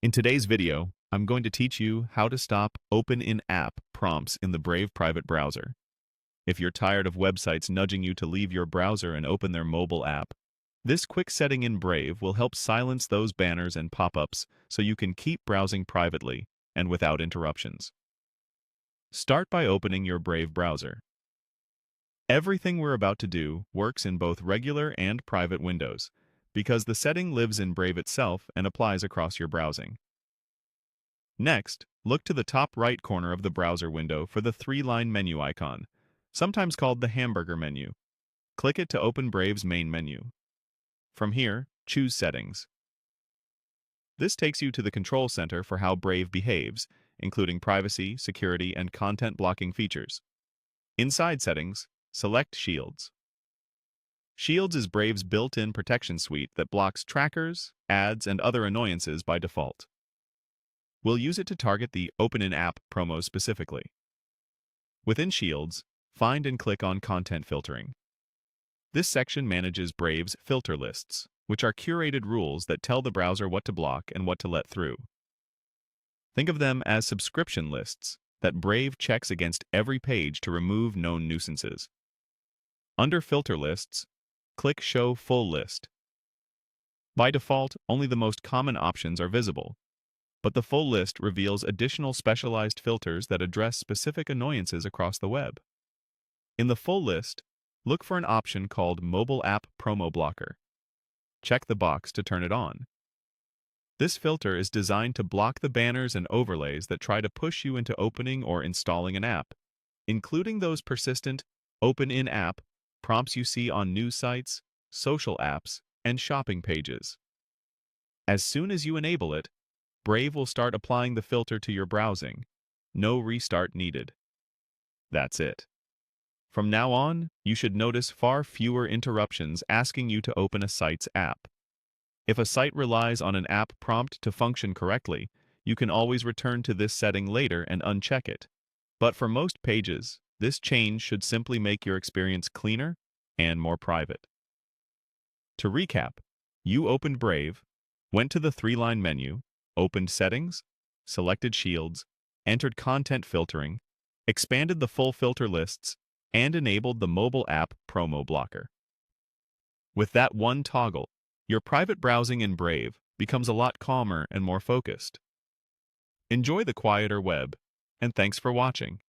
In today's video, I'm going to teach you how to stop open in-app prompts in the Brave private browser. If you're tired of websites nudging you to leave your browser and open their mobile app, this quick setting in Brave will help silence those banners and pop-ups so you can keep browsing privately and without interruptions. Start by opening your Brave browser. Everything we're about to do works in both regular and private windows, because the setting lives in Brave itself and applies across your browsing. Next, look to the top right corner of the browser window for the three-line menu icon, sometimes called the hamburger menu. Click it to open Brave's main menu. From here, choose Settings. This takes you to the control center for how Brave behaves, including privacy, security, and content blocking features. Inside Settings, select Shields. Shields is Brave's built-in protection suite that blocks trackers, ads, and other annoyances by default. We'll use it to target the Open in-app promos specifically. Within Shields, find and click on Content Filtering. This section manages Brave's filter lists, which are curated rules that tell the browser what to block and what to let through. Think of them as subscription lists that Brave checks against every page to remove known nuisances. Under Filter Lists, click Show Full List. By default, only the most common options are visible, but the full list reveals additional specialized filters that address specific annoyances across the web. In the full list, look for an option called Mobile App Promo Blocker. Check the box to turn it on. This filter is designed to block the banners and overlays that try to push you into opening or installing an app, including those persistent open in-app prompts you see on news sites, social apps, and shopping pages. As soon as you enable it, Brave will start applying the filter to your browsing. No restart needed. That's it. From now on, you should notice far fewer interruptions asking you to open a site's app. If a site relies on an app prompt to function correctly, you can always return to this setting later and uncheck it. But for most pages, this change should simply make your experience cleaner and more private. To recap, you opened Brave, went to the three-line menu, opened Settings, selected Shields, entered Content Filtering, expanded the full filter lists, and enabled the Mobile App Promo Blocker. With that one toggle, your private browsing in Brave becomes a lot calmer and more focused. Enjoy the quieter web, and thanks for watching.